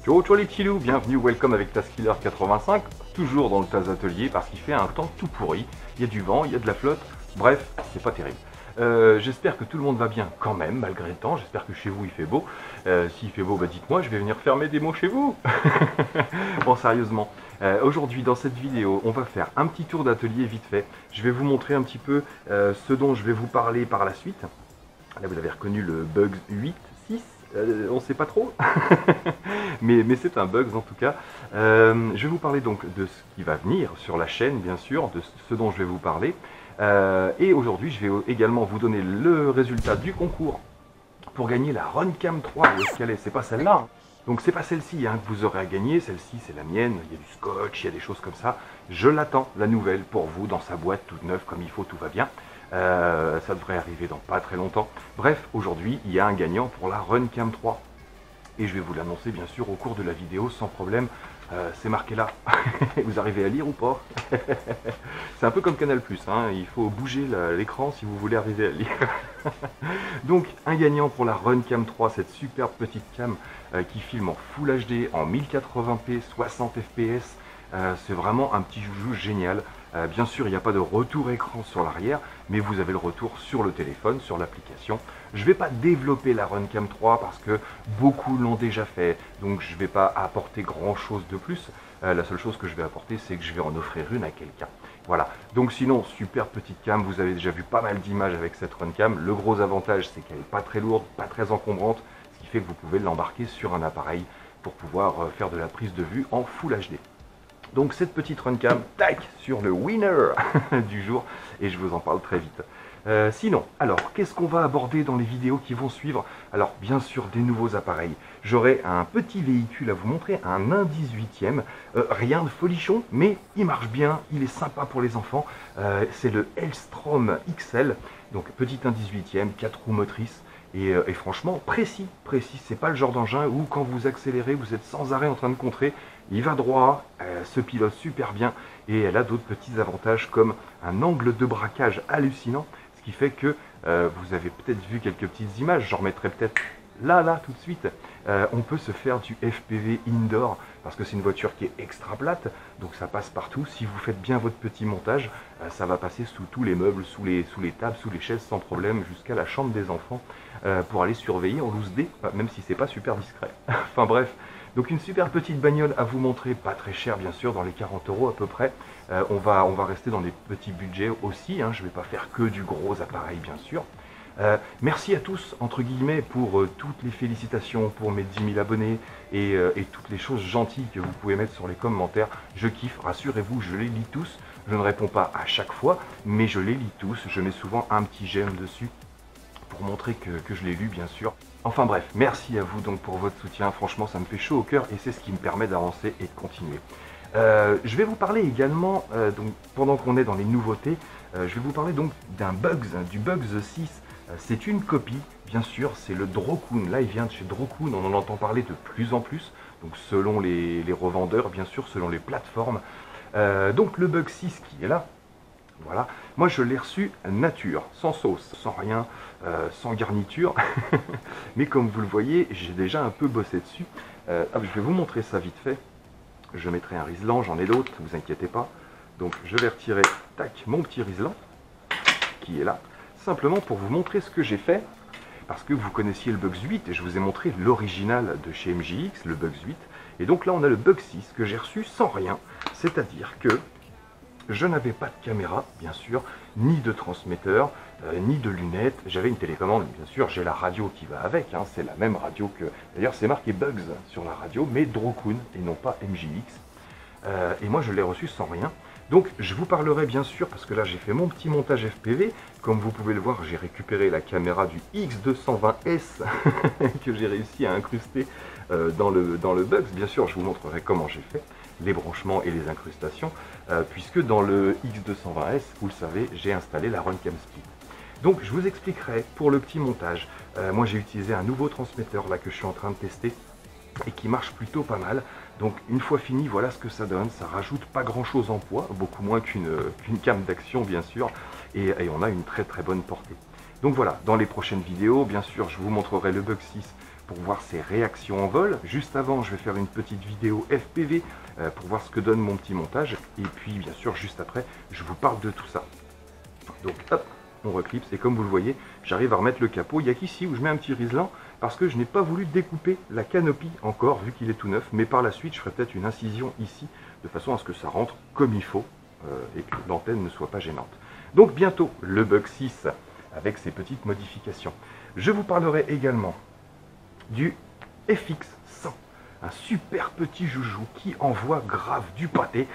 Ciao ciao les petits loups, bienvenue, welcome avec TazKiller 85, toujours dans le Taz Atelier parce qu'il fait un temps tout pourri, il y a du vent, il y a de la flotte, bref, c'est pas terrible. J'espère que tout le monde va bien quand même, malgré le temps, j'espère que chez vous il fait beau. S'il fait beau, bah dites-moi, je vais venir fermer des mots chez vous. Bon, sérieusement, aujourd'hui dans cette vidéo, on va faire un petit tour d'atelier vite fait. Je vais vous montrer un petit peu ce dont je vais vous parler par la suite. Là vous avez reconnu le Bugs 8, 6, on ne sait pas trop, mais c'est un Bugs en tout cas. Je vais vous parler donc de ce qui va venir sur la chaîne, bien sûr, de ce dont je vais vous parler. Et aujourd'hui, je vais également vous donner le résultat du concours pour gagner la Runcam 3. Où est-ce qu'elle est? C'est pas celle-là. Donc c'est pas celle-ci que vous aurez à gagner, celle-ci c'est la mienne, il y a du scotch, il y a des choses comme ça. Je l'attends, la nouvelle, pour vous, dans sa boîte toute neuve comme il faut, tout va bien. Ça devrait arriver dans pas très longtemps. Bref, aujourd'hui, il y a un gagnant pour la Runcam 3. Et je vais vous l'annoncer bien sûr au cours de la vidéo sans problème. C'est marqué là. Vous arrivez à lire ou pas? C'est un peu comme Canal+, hein. Il faut bouger l'écran si vous voulez arriver à lire. Donc, un gagnant pour la Runcam 3, cette superbe petite cam qui filme en Full HD, en 1080p, 60 fps. C'est vraiment un petit joujou génial. Bien sûr, il n'y a pas de retour écran sur l'arrière, mais vous avez le retour sur le téléphone, sur l'application. Je ne vais pas développer la Runcam 3 parce que beaucoup l'ont déjà fait, donc je ne vais pas apporter grand chose de plus. La seule chose que je vais apporter, c'est que je vais en offrir une à quelqu'un. Voilà, donc sinon, super petite cam, vous avez déjà vu pas mal d'images avec cette Runcam. Le gros avantage, c'est qu'elle n'est pas très lourde, pas très encombrante, ce qui fait que vous pouvez l'embarquer sur un appareil pour pouvoir faire de la prise de vue en Full HD. Donc cette petite Runcam, tac, sur le winner du jour, et je vous en parle très vite. Sinon, alors, qu'est-ce qu'on va aborder dans les vidéos qui vont suivre? Alors, bien sûr, des nouveaux appareils. J'aurai un petit véhicule à vous montrer, un 1/18e, rien de folichon, mais il marche bien, il est sympa pour les enfants. C'est le Elstrom XL, donc petit 1/18e, 4 roues motrices. Et franchement, précis, c'est pas le genre d'engin où quand vous accélérez, vous êtes sans arrêt en train de contrer, il va droit, se pilote super bien, et elle a d'autres petits avantages comme un angle de braquage hallucinant, ce qui fait que vous avez peut-être vu quelques petites images, j'en remettrai peut-être là, tout de suite. On peut se faire du FPV indoor, parce que c'est une voiture qui est extra plate, donc ça passe partout. Si vous faites bien votre petit montage, ça va passer sous tous les meubles, sous les tables, sous les chaises, sans problème, jusqu'à la chambre des enfants, pour aller surveiller en loose D, même si c'est pas super discret. Enfin bref, donc une super petite bagnole à vous montrer, pas très cher bien sûr, dans les 40 € à peu près. On va rester dans les petits budgets aussi, hein. Je ne vais pas faire que du gros appareil bien sûr. Merci à tous, entre guillemets, pour toutes les félicitations, pour mes 10 000 abonnés et toutes les choses gentilles que vous pouvez mettre sur les commentaires. Je kiffe, rassurez-vous, je les lis tous. Je ne réponds pas à chaque fois, mais je les lis tous. Je mets souvent un petit j'aime dessus pour montrer que je l'ai lu, bien sûr. Enfin bref, merci à vous donc pour votre soutien. Franchement, ça me fait chaud au cœur et c'est ce qui me permet d'avancer et de continuer. Je vais vous parler également, donc, pendant qu'on est dans les nouveautés, je vais vous parler donc d'un Bugs, du Bugs 6. C'est une copie, bien sûr, c'est le Drokoon. Là, il vient de chez Drokoon, on en entend parler de plus en plus, donc selon les revendeurs, bien sûr, selon les plateformes. Donc le Bug 6 qui est là, voilà. Moi, je l'ai reçu nature, sans sauce, sans rien, sans garniture. Mais comme vous le voyez, j'ai déjà un peu bossé dessus. Je vais vous montrer ça vite fait. Je mettrai un riselant, j'en ai d'autres, ne vous inquiétez pas. Donc je vais retirer, tac, mon petit riselant, qui est là, simplement pour vous montrer ce que j'ai fait, parce que vous connaissiez le Bugs 8, et je vous ai montré l'original de chez MJX, le Bugs 8. Et donc là, on a le Bug 6, que j'ai reçu sans rien, c'est-à-dire que je n'avais pas de caméra, bien sûr, ni de transmetteur, ni de lunettes. J'avais une télécommande, bien sûr, j'ai la radio qui va avec, hein, c'est la même radio que... D'ailleurs, c'est marqué Bugs sur la radio, mais Drokoon, et non pas MJX. Et moi, je l'ai reçu sans rien. Donc, je vous parlerai, bien sûr, parce que là, j'ai fait mon petit montage FPV. Comme vous pouvez le voir, j'ai récupéré la caméra du X220S que j'ai réussi à incruster dans le Bugs. Bien sûr, je vous montrerai comment j'ai fait les branchements et les incrustations, puisque dans le X220S, vous le savez, j'ai installé la Runcam Split. Donc je vous expliquerai pour le petit montage. Moi j'ai utilisé un nouveau transmetteur là que je suis en train de tester et qui marche plutôt pas mal. Donc une fois fini, voilà ce que ça donne. Ça rajoute pas grand chose en poids, beaucoup moins qu'une cam d'action bien sûr, et on a une très bonne portée. Donc voilà, dans les prochaines vidéos, bien sûr, je vous montrerai le Bug 6 pour voir ses réactions en vol. Juste avant, je vais faire une petite vidéo FPV pour voir ce que donne mon petit montage. Et puis, bien sûr, juste après, je vous parle de tout ça. Donc, hop, on reclipse. Et comme vous le voyez, j'arrive à remettre le capot. Il n'y a qu'ici où je mets un petit riselant parce que je n'ai pas voulu découper la canopie encore, vu qu'il est tout neuf. Mais par la suite, je ferai peut-être une incision ici, de façon à ce que ça rentre comme il faut et que l'antenne ne soit pas gênante. Donc, bientôt, le Bug 6 avec ses petites modifications. Je vous parlerai également du FX100, un super petit joujou qui envoie grave du pâté.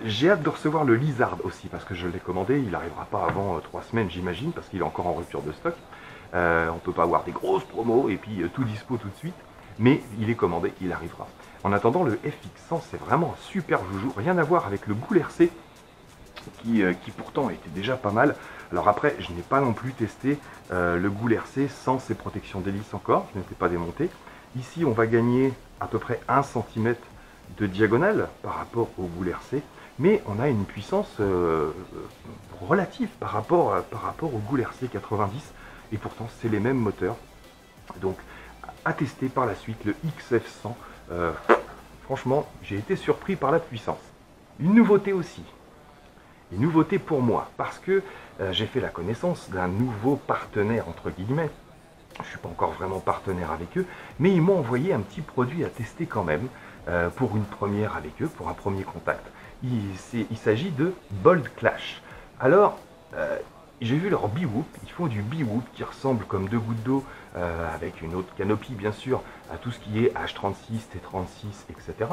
J'ai hâte de recevoir le Lizard aussi parce que je l'ai commandé, il n'arrivera pas avant 3 semaines j'imagine parce qu'il est encore en rupture de stock. On ne peut pas avoir des grosses promos et puis tout dispo tout de suite, mais il est commandé, il arrivera. En attendant, le FX100 c'est vraiment un super joujou, rien à voir avec le Ghoul RC qui pourtant était déjà pas mal. Alors après, je n'ai pas non plus testé le Ghoul RC sans ses protections d'hélice encore, je n'étais pas démonté. Ici, on va gagner à peu près 1 cm de diagonale par rapport au Ghoul RC, mais on a une puissance relative par rapport au Ghoul RC 90, et pourtant c'est les mêmes moteurs. Donc, à tester par la suite, le XF100, franchement, j'ai été surpris par la puissance. Une nouveauté aussi. Une nouveauté pour moi, parce que j'ai fait la connaissance d'un nouveau partenaire, entre guillemets. Je ne suis pas encore vraiment partenaire avec eux, mais ils m'ont envoyé un petit produit à tester quand même, pour une première avec eux, pour un premier contact. Il s'agit de Bold Clash. Alors, j'ai vu leur Bewoop, ils font du Bewoop qui ressemble comme 2 gouttes d'eau, avec une autre canopie bien sûr, à tout ce qui est H36, T36, etc.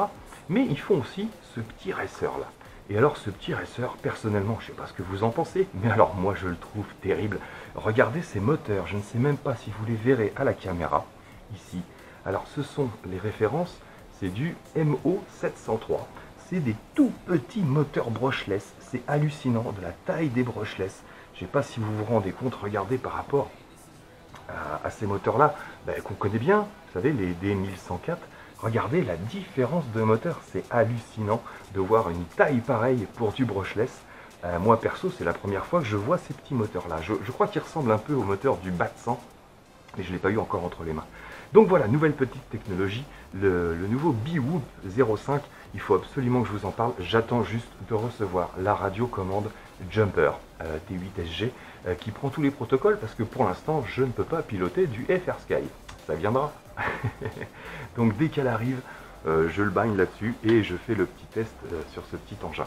Mais ils font aussi ce petit racer là. Et alors ce petit racer, personnellement, je ne sais pas ce que vous en pensez, mais alors moi je le trouve terrible. Regardez ces moteurs, je ne sais même pas si vous les verrez à la caméra, ici. Alors ce sont les références, c'est du MO703. C'est des tout petits moteurs brushless, c'est hallucinant, de la taille des brushless. Je ne sais pas si vous vous rendez compte, regardez par rapport à ces moteurs-là, qu'on connaît bien, vous savez, les D1104. Regardez la différence de moteur, c'est hallucinant de voir une taille pareille pour du brushless. Moi perso, c'est la première fois que je vois ces petits moteurs-là. Je crois qu'ils ressemblent un peu au moteur du BAT100, mais je ne l'ai pas eu encore entre les mains. Donc voilà, nouvelle petite technologie, le nouveau Bewoop 05, il faut absolument que je vous en parle. J'attends juste de recevoir la radiocommande Jumper T8SG qui prend tous les protocoles parce que pour l'instant, je ne peux pas piloter du FR Sky. Ça viendra. Donc dès qu'elle arrive, je le bagne là-dessus et je fais le petit test sur ce petit engin.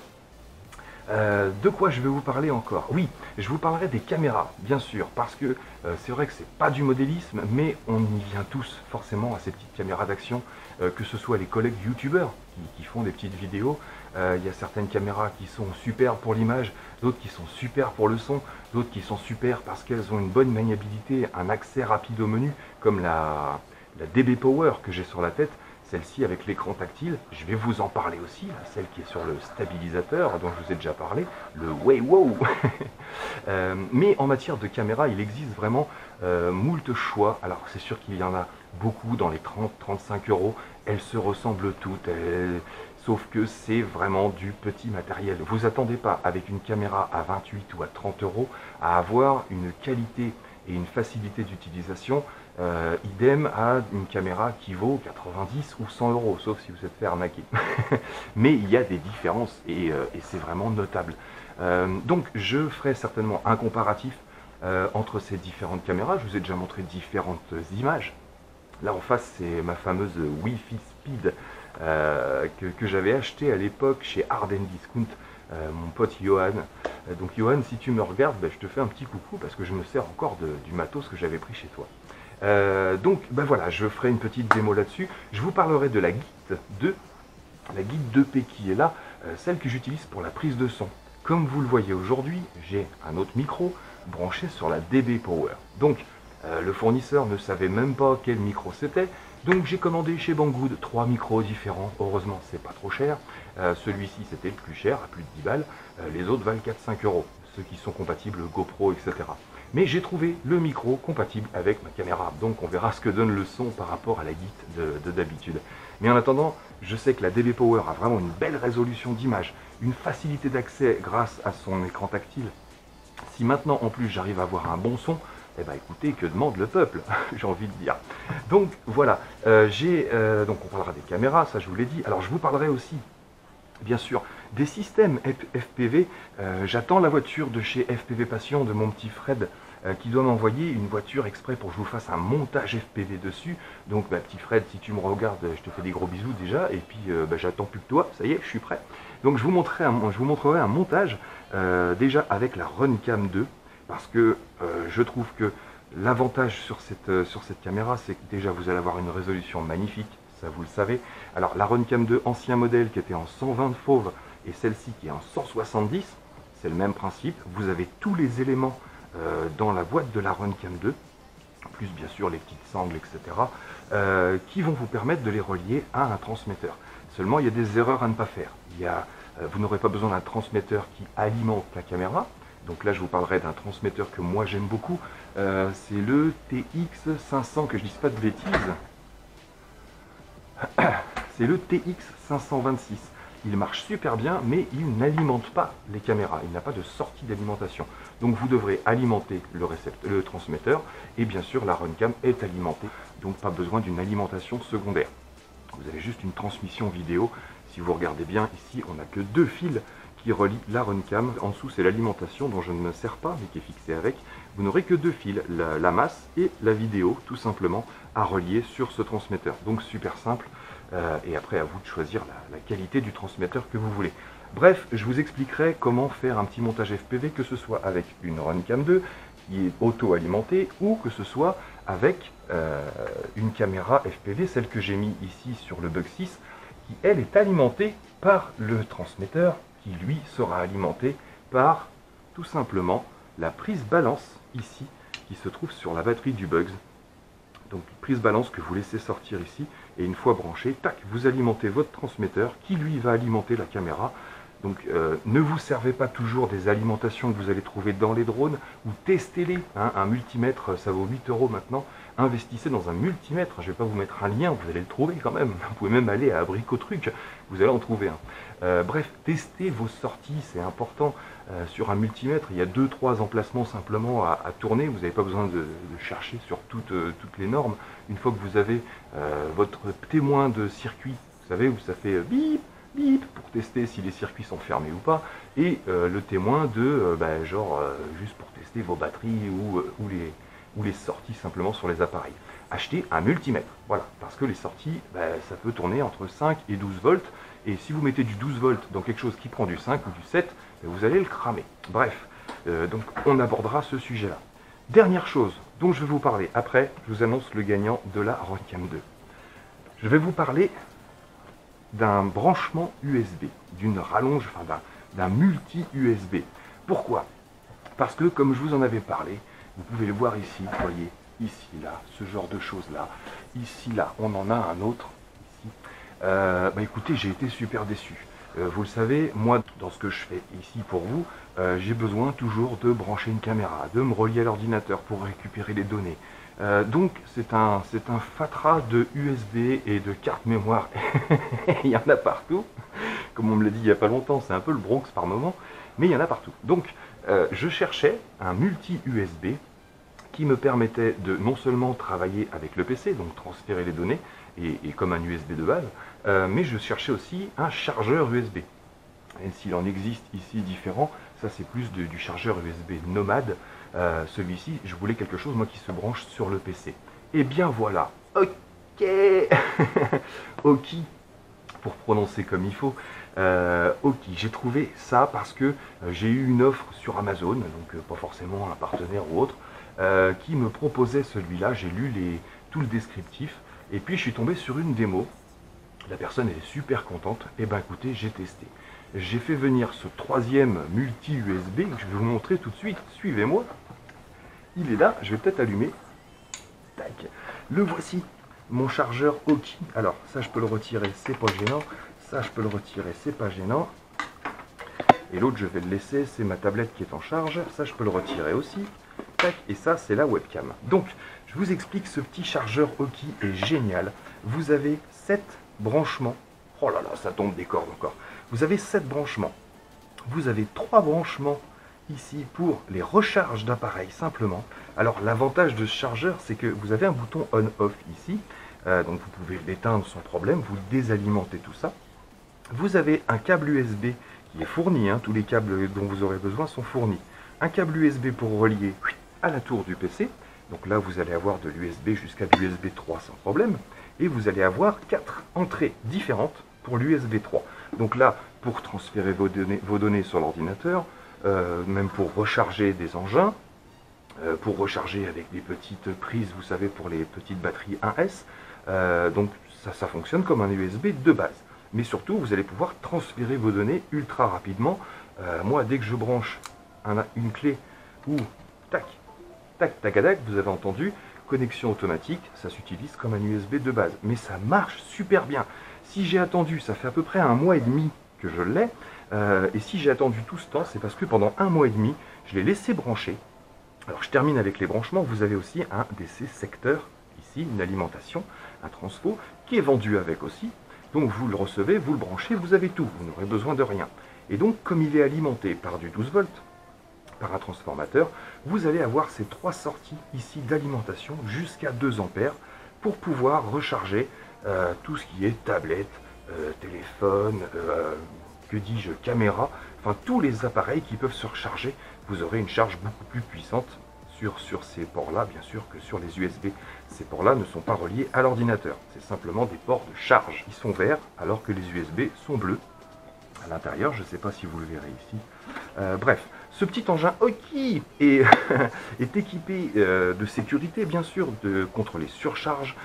De quoi je vais vous parler encore? Oui, je vous parlerai des caméras, bien sûr, parce que c'est vrai que c'est pas du modélisme, mais on y vient tous forcément à ces petites caméras d'action, que ce soit les collègues youtubeurs qui font des petites vidéos. Il y a certaines caméras qui sont super pour l'image, d'autres qui sont super pour le son, d'autres qui sont super parce qu'elles ont une bonne maniabilité, un accès rapide au menu, comme la DB Power que j'ai sur la tête. Celle-ci avec l'écran tactile, je vais vous en parler aussi, là, celle qui est sur le stabilisateur dont je vous ai déjà parlé, le Weiwo. Mais en matière de caméra, il existe vraiment moult choix. Alors c'est sûr qu'il y en a beaucoup dans les 30-35 euros, elles se ressemblent toutes, sauf que c'est vraiment du petit matériel. Vous attendez pas avec une caméra à 28 ou à 30 euros à avoir une qualité et une facilité d'utilisation idem à une caméra qui vaut 90 ou 100 euros, sauf si vous êtes fait arnaquer. Mais il y a des différences et c'est vraiment notable. Donc je ferai certainement un comparatif entre ces différentes caméras. Je vous ai déjà montré différentes images. Là en face, c'est ma fameuse Wi-Fi Speed que j'avais acheté à l'époque chez Arden Discount. Mon pote Johan. Donc Johan, si tu me regardes, je te fais un petit coucou parce que je me sers encore du matos que j'avais pris chez toi. Donc voilà, je ferai une petite démo là-dessus. Je vous parlerai de la Guide 2, la Guide 2P qui est là, celle que j'utilise pour la prise de son. Comme vous le voyez aujourd'hui, j'ai un autre micro branché sur la DB Power. Donc le fournisseur ne savait même pas quel micro c'était. Donc j'ai commandé chez Banggood 3 micros différents, heureusement c'est pas trop cher. Celui-ci c'était le plus cher, à plus de 10 balles, les autres valent 4-5 euros, ceux qui sont compatibles GoPro, etc. Mais j'ai trouvé le micro compatible avec ma caméra, donc on verra ce que donne le son par rapport à la guide de d'habitude. Mais en attendant, je sais que la DB Power a vraiment une belle résolution d'image, une facilité d'accès grâce à son écran tactile. Si maintenant en plus j'arrive à avoir un bon son, Eh ben écoutez, que demande le peuple, j'ai envie de dire. Donc voilà, donc on parlera des caméras, ça je vous l'ai dit. Alors je vous parlerai aussi, bien sûr, des systèmes FPV. J'attends la voiture de chez FPV Passion de mon petit Fred qui doit m'envoyer une voiture exprès pour que je vous fasse un montage FPV dessus. Donc petit Fred, si tu me regardes, je te fais des gros bisous déjà. Et puis j'attends plus que toi, ça y est, je suis prêt. Donc je vous montrerai un montage déjà avec la Runcam 2. Parce que je trouve que l'avantage sur cette caméra, c'est que déjà vous allez avoir une résolution magnifique, ça vous le savez. Alors la Runcam 2 ancien modèle qui était en 120 fauve et celle-ci qui est en 170, c'est le même principe. Vous avez tous les éléments dans la boîte de la Runcam 2, plus bien sûr les petites sangles, etc., qui vont vous permettre de les relier à un transmetteur. Seulement il y a des erreurs à ne pas faire. Vous n'aurez pas besoin d'un transmetteur qui alimente la caméra. Donc là, je vous parlerai d'un transmetteur que moi j'aime beaucoup. C'est le TX500, que je ne dise pas de bêtises. C'est le TX526. Il marche super bien, mais il n'alimente pas les caméras. Il n'a pas de sortie d'alimentation. Donc vous devrez alimenter le transmetteur. Et bien sûr, la Runcam est alimentée. Donc pas besoin d'une alimentation secondaire. Vous avez juste une transmission vidéo. Si vous regardez bien, ici, on n'a que 2 fils qui relie la Runcam. En dessous, c'est l'alimentation dont je ne me sers pas, mais qui est fixée avec. Vous n'aurez que 2 fils, la masse et la vidéo, tout simplement, à relier sur ce transmetteur. Donc super simple, et après à vous de choisir la qualité du transmetteur que vous voulez. Bref, je vous expliquerai comment faire un petit montage FPV, que ce soit avec une Runcam 2, qui est auto-alimentée, ou que ce soit avec une caméra FPV, celle que j'ai mis ici sur le Bug 6, qui elle est alimentée par le transmetteur, qui lui sera alimenté par tout simplement la prise balance ici qui se trouve sur la batterie du Bugs. Donc prise balance que vous laissez sortir ici et une fois branché, tac, vous alimentez votre transmetteur qui lui va alimenter la caméra. Donc ne vous servez pas toujours des alimentations que vous allez trouver dans les drones ou testez-les. Hein, un multimètre, ça vaut 8 € maintenant. Investissez dans un multimètre. Je ne vais pas vous mettre un lien, vous allez le trouver quand même. Vous pouvez même aller à Abricotruc, vous allez en trouver un. Bref, testez vos sorties, c'est important. Sur un multimètre, il y a 2-3 emplacements simplement à tourner. Vous n'avez pas besoin de chercher sur toutes les normes. Une fois que vous avez votre témoin de circuit, vous savez, où ça fait bip, bip, pour tester si les circuits sont fermés ou pas, et le témoin de, juste pour tester vos batteries ou les sorties simplement sur les appareils. Achetez un multimètre, voilà, parce que les sorties, ça peut tourner entre 5 et 12 volts, et si vous mettez du 12 volts dans quelque chose qui prend du 5 ou du 7, vous allez le cramer. Bref, donc on abordera ce sujet-là. Dernière chose dont je vais vous parler, après, je vous annonce le gagnant de la Runcam 2. Je vais vous parler d'un branchement USB, d'une rallonge, enfin d'un multi-USB. Pourquoi? Parce que, comme je vous en avais parlé, vous pouvez le voir ici, vous voyez, ici, là, ce genre de choses-là. Ici, là, on en a un autre, ici. Écoutez, j'ai été super déçu. Vous le savez, moi, dans ce que je fais ici pour vous, j'ai besoin toujours de brancher une caméra, de me relier à l'ordinateur pour récupérer les données. Donc, c'est un fatras de USB et de cartes mémoire. Il y en a partout. Comme on me l'a dit il n'y a pas longtemps, c'est un peu le Bronx par moment, mais il y en a partout. Donc, je cherchais un multi-USB qui me permettait de non seulement travailler avec le PC, donc transférer les données, et comme un USB de base, mais je cherchais aussi un chargeur USB. Même s'il en existe ici différents, ça c'est plus du chargeur USB nomade. Celui-ci, je voulais quelque chose moi qui se branche sur le PC. Et bien voilà, ok, ok, pour prononcer comme il faut. Ok, j'ai trouvé ça parce que j'ai eu une offre sur Amazon, donc pas forcément un partenaire ou autre, qui me proposait celui-là. J'ai lu tout le descriptif et puis je suis tombé sur une démo. La personne elle est super contente. Et ben écoutez, j'ai testé. J'ai fait venir ce troisième multi-USB que je vais vous montrer tout de suite. Suivez-moi. Il est là, je vais peut-être allumer. Tac. Le voici, mon chargeur Oki. Alors ça je peux le retirer, c'est pas gênant. Ça je peux le retirer, c'est pas gênant. Et l'autre je vais le laisser, c'est ma tablette qui est en charge. Ça je peux le retirer aussi. Tac. Et ça c'est la webcam. Donc je vous explique, ce petit chargeur Oki est génial. Vous avez 7 branchements. Oh là là, ça tombe des cordes encore. Vous avez 7 branchements. Vous avez 3 branchements ici pour les recharges d'appareils simplement. Alors l'avantage de ce chargeur, c'est que vous avez un bouton on-off ici, donc vous pouvez l'éteindre sans problème, vous désalimentez tout ça. Vous avez un câble USB qui est fourni, tous les câbles dont vous aurez besoin sont fournis. Un câble USB pour relier à la tour du PC, donc là vous allez avoir de l'USB jusqu'à l'USB 3 sans problème, et vous allez avoir 4 entrées différentes pour l'USB 3. Donc là, pour transférer vos données sur l'ordinateur, même pour recharger des engins, pour recharger avec des petites prises, vous savez, pour les petites batteries 1S, donc ça fonctionne comme un USB de base. Mais surtout, vous allez pouvoir transférer vos données ultra rapidement. Moi, dès que je branche une clé ou tac, tac, tac, tac, vous avez entendu, connexion automatique, ça s'utilise comme un USB de base. Mais ça marche super bien. Si j'ai attendu, ça fait à peu près 1 mois et demi que je l'ai, et si j'ai attendu tout ce temps, c'est parce que pendant 1 mois et demi, je l'ai laissé brancher. Alors je termine avec les branchements, vous avez aussi un DC secteur, ici, une alimentation, un transfo, qui est vendu avec aussi. Donc vous le recevez, vous le branchez, vous avez tout, vous n'aurez besoin de rien. Et donc comme il est alimenté par du 12 volts, par un transformateur, vous allez avoir ces 3 sorties ici d'alimentation jusqu'à 2 ampères pour pouvoir recharger tout ce qui est tablette, téléphone, que dis-je, caméra, enfin tous les appareils qui peuvent se recharger. Vous aurez une charge beaucoup plus puissante sur ces ports-là, bien sûr, que sur les USB. Ces ports-là ne sont pas reliés à l'ordinateur. C'est simplement des ports de charge. Ils sont verts alors que les USB sont bleus. À l'intérieur, je ne sais pas si vous le verrez ici. Bref, ce petit engin Oki est, est équipé de sécurité, bien sûr, contre les surcharges.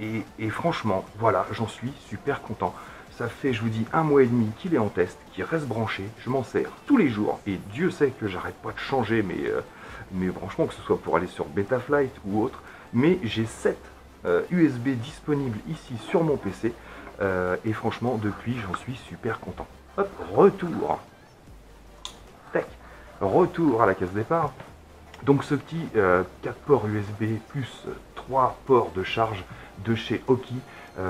Et franchement, voilà, j'en suis super content. Ça fait, je vous dis, 1 mois et demi qu'il est en test, qu'il reste branché. Je m'en sers tous les jours. Et Dieu sait que j'arrête pas de changer, mais franchement, que ce soit pour aller sur Betaflight ou autre. Mais j'ai 7 USB disponibles ici sur mon PC. Et franchement, depuis, j'en suis super content. Hop, retour. Tac. Retour à la case départ. Donc ce petit 4 ports USB plus 3 ports de charge de chez Oki.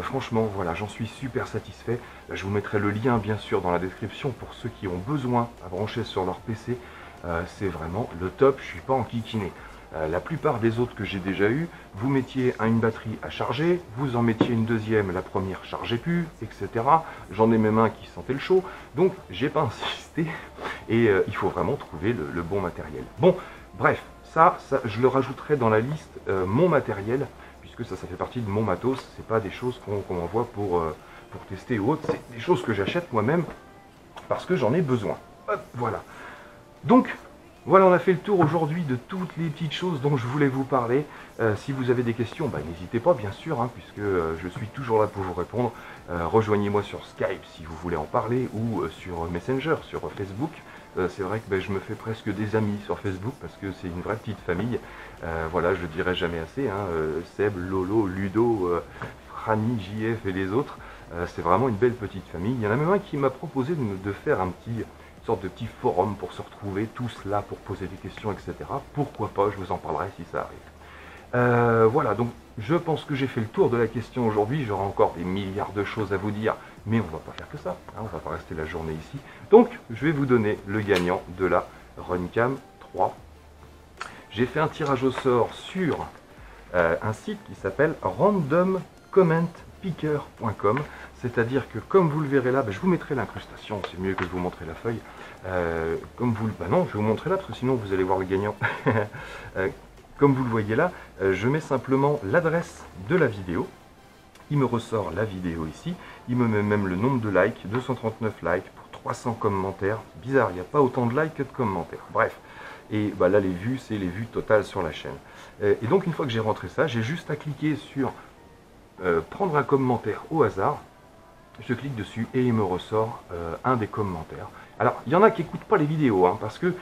Franchement, voilà, j'en suis super satisfait. Je vous mettrai le lien, bien sûr, dans la description pour ceux qui ont besoin à brancher sur leur PC. C'est vraiment le top, je ne suis pas enquiquiné. La plupart des autres que j'ai déjà eu, vous mettiez une batterie à charger, vous en mettiez une deuxième, la première chargeait plus, etc. J'en ai même un qui sentait le chaud, donc j'ai pas insisté. Et il faut vraiment trouver le bon matériel. Bon, bref, ça je le rajouterai dans la liste mon matériel, puisque ça fait partie de mon matos. C'est pas des choses qu'on m'envoie pour tester ou autre, c'est des choses que j'achète moi-même parce que j'en ai besoin. Hop, voilà. Donc, voilà, on a fait le tour aujourd'hui de toutes les petites choses dont je voulais vous parler. Si vous avez des questions, n'hésitez pas, bien sûr, puisque je suis toujours là pour vous répondre. Rejoignez-moi sur Skype si vous voulez en parler, ou sur Messenger, sur Facebook. C'est vrai que je me fais presque des amis sur Facebook, parce que c'est une vraie petite famille. Voilà, je ne dirai jamais assez, Seb, Lolo, Ludo, Franny, JF et les autres. C'est vraiment une belle petite famille. Il y en a même un qui m'a proposé de faire une sorte de petit forum pour se retrouver tous là pour poser des questions, etc. Pourquoi pas, je vous en parlerai si ça arrive. Voilà, donc je pense que j'ai fait le tour de la question aujourd'hui. J'aurai encore des milliards de choses à vous dire, mais on va pas faire que ça, on va pas rester la journée ici. Donc je vais vous donner le gagnant de la Runcam 3. J'ai fait un tirage au sort sur un site qui s'appelle randomcommentpicker.com. C'est-à-dire que, comme vous le verrez là, je vous mettrai l'incrustation, c'est mieux que de vous montrer la feuille. Non, je vais vous montrer là, parce que sinon vous allez voir le gagnant. Comme vous le voyez là, je mets simplement l'adresse de la vidéo. Il me ressort la vidéo ici. Il me met même le nombre de likes, 239 likes pour 300 commentaires. Bizarre, il n'y a pas autant de likes que de commentaires. Bref. Et là, les vues, c'est les vues totales sur la chaîne. Et donc, une fois que j'ai rentré ça, j'ai juste à cliquer sur prendre un commentaire au hasard. Je clique dessus et il me ressort un des commentaires. Alors, il y en a qui n'écoutent pas les vidéos, parce que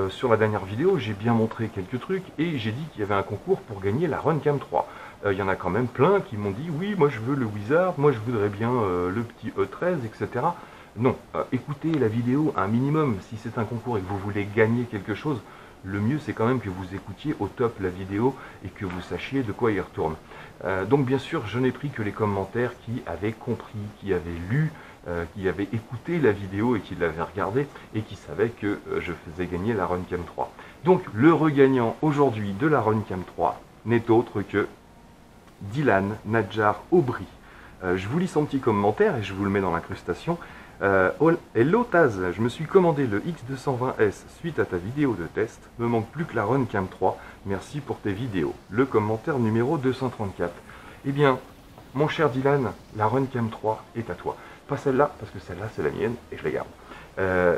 sur la dernière vidéo, j'ai bien montré quelques trucs et j'ai dit qu'il y avait un concours pour gagner la Runcam 3. Il y en a quand même plein qui m'ont dit, oui, moi je veux le Wizard, moi je voudrais bien le petit E13, etc. Non, écoutez la vidéo un minimum. Si c'est un concours et que vous voulez gagner quelque chose, le mieux c'est quand même que vous écoutiez au top la vidéo et que vous sachiez de quoi il retourne. Donc bien sûr, je n'ai pris que les commentaires qui avaient compris, qui avaient lu qui avait écouté la vidéo et qui l'avait regardée et qui savait que je faisais gagner la RunCam 3. Donc le regagnant aujourd'hui de la RunCam 3 n'est autre que Dylan Nadjar Aubry. Je vous lis son petit commentaire et je vous le mets dans l'incrustation. Hello Taz, je me suis commandé le X220S suite à ta vidéo de test. Me manque plus que la RunCam 3. Merci pour tes vidéos. Le commentaire numéro 234. Eh bien, mon cher Dylan, la RunCam 3 est à toi. Pas celle-là, parce que celle-là c'est la mienne et je la garde.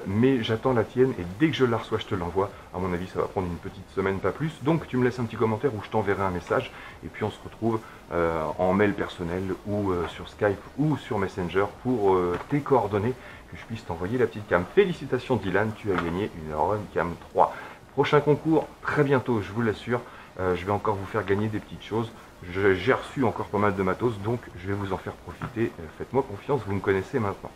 Mais j'attends la tienne et dès que je la reçois, je te l'envoie. À mon avis, ça va prendre une petite semaine, pas plus. Donc tu me laisses un petit commentaire où je t'enverrai un message et puis on se retrouve en mail personnel ou sur Skype ou sur Messenger pour tes coordonnées, que je puisse t'envoyer la petite cam. Félicitations Dylan, tu as gagné une RunCam 3. Prochain concours, très bientôt, je vous l'assure. Je vais encore vous faire gagner des petites choses. J'ai reçu encore pas mal de matos, donc je vais vous en faire profiter. Faites-moi confiance, vous me connaissez maintenant.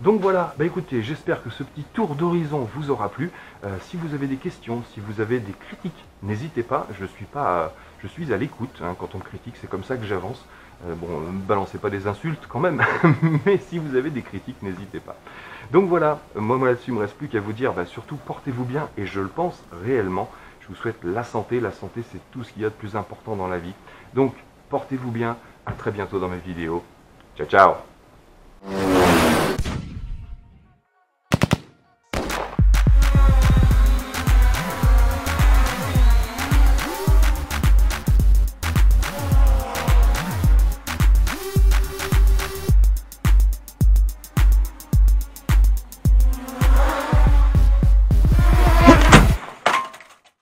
Donc voilà, bah écoutez, j'espère que ce petit tour d'horizon vous aura plu. Si vous avez des questions, si vous avez des critiques, n'hésitez pas, je suis à l'écoute, hein, quand on me critique, c'est comme ça que j'avance. Bon, ne balancez pas des insultes quand même, mais si vous avez des critiques, n'hésitez pas. Donc voilà, moi là-dessus, il ne me reste plus qu'à vous dire, bah, surtout portez-vous bien, et je le pense réellement. Je vous souhaite la santé c'est tout ce qu'il y a de plus important dans la vie. Donc portez-vous bien, à très bientôt dans mes vidéos. Ciao ciao.